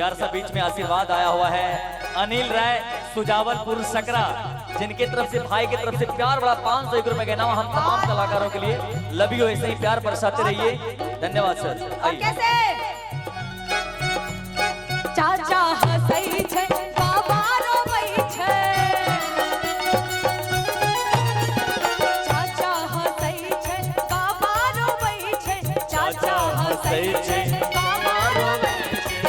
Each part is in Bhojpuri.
प्यार सा बीच में आशीर्वाद आया हुआ है अनिल राय सुजावलपुर सकरा, जिनके तरफ से भाई की तरफ से प्यार बड़ा 501 रुपए के नाम हम तमाम कलाकारों के लिए लव यू, ऐसे ही प्यार बरसाते रहिए। धन्यवाद सर। चाचा हंसई छे बाबा रोवई छे, चाचा हंसई छे बाबा रोवई छे, चाचा हंसई छे बाबा रोवई छे।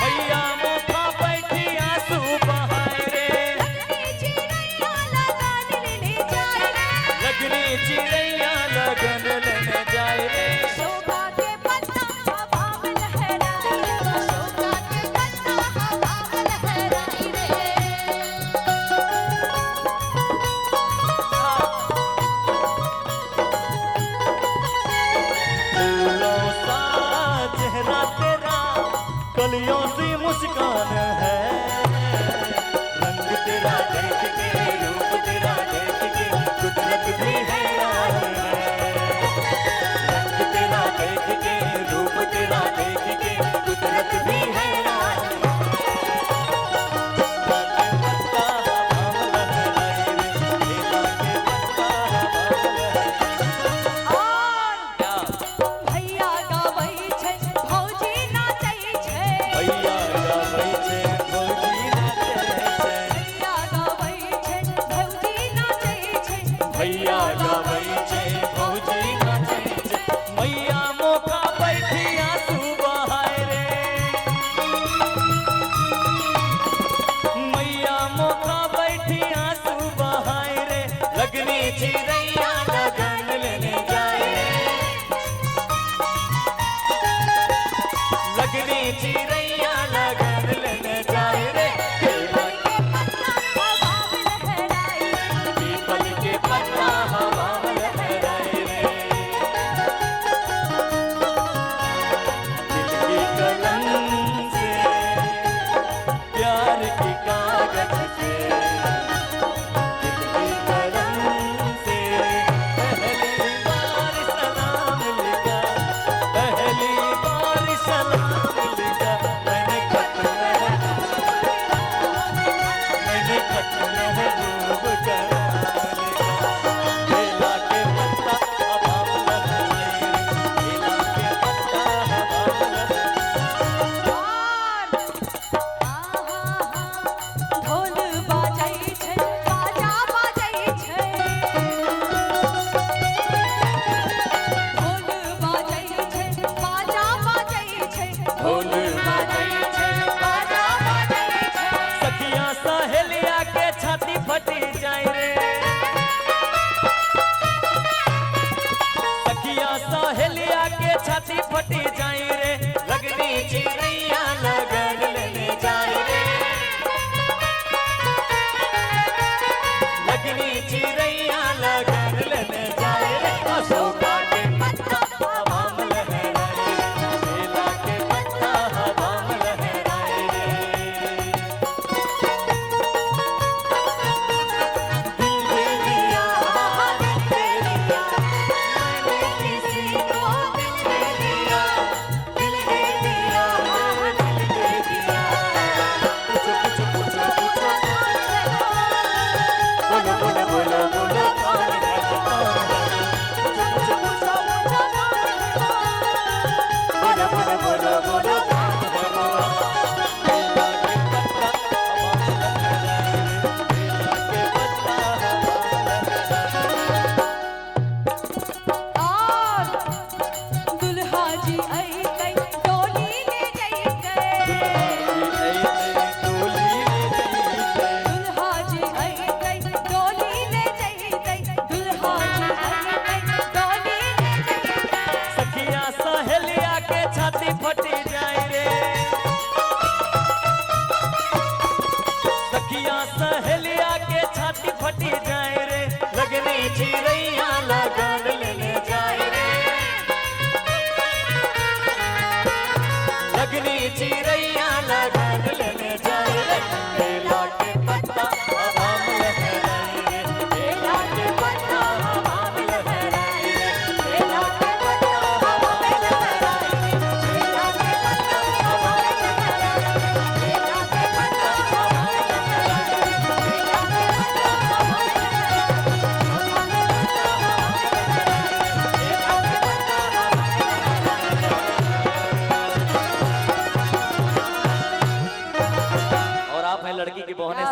मैया मुखा बैठी आंसू बहाए रे, लगनी चिड़ैया लगन लेने जाए रे। कलियों सी मुस्कान है, रंग तेरा देख के रूप तेरा देख के कुदरत भी हैरान है, रंग तेरा देख के रूप तेरा देख के कुदरत भी हैरान है। भैया गावई छे भौजी नाचे छे, मैया मोका बैठी आंसू बहाए रे, मैया मोका बैठी आंसू बहाए रे, लगनी चिड़ैया लगन लेने जाए रे, लगनी चिड़ैया लगन लेने जाए रे। सखियां सहेलिया के छाती फटी जाए रे, सखियां सहेलिया के छाती फटी जाए रे, लगनी चिड़ैया लगन लेने जाए रे, लगनी चिड़ैया लगन लेने जाए रे। अशोका के पत्ता हवा में लहराए रे, बेला के पत्ता हवा में लहराए रे, दिल दे दिया मैंने किसी को, दिल दे दिया, दिल दे दिया, दिल दे दिया। पूछो पूछो पूछो पूछो बोलो बोलो बोलो बोलो कौन है कौन है, पूछो पूछो पूछो बोलो बोलो बोलो बोलो कौन है वो। बेला के पत्ता हवा में लहराए रे, बेला के पत्ता हवा में। दुल्हा जी आई कई डोली ले जाई दुल्हा जी आई कई डोली ले जाई, दुल्हा जी आई कई डोली ले जाई। सखिया सहेलिया के छाती फटी जाए रे, सखिया सहेलिया के छाती फटी जाए रे, लगनी चिड़ैया लगन लेने जाए रे, लगनी चिड़ैया लगन लेने जाए रे। बेला के पत्ता हवा में लहराए रे, बेला के पत्ता हवा में लहराए रे, बेला के पत्ता हवा में लहराए रे। उन्होंने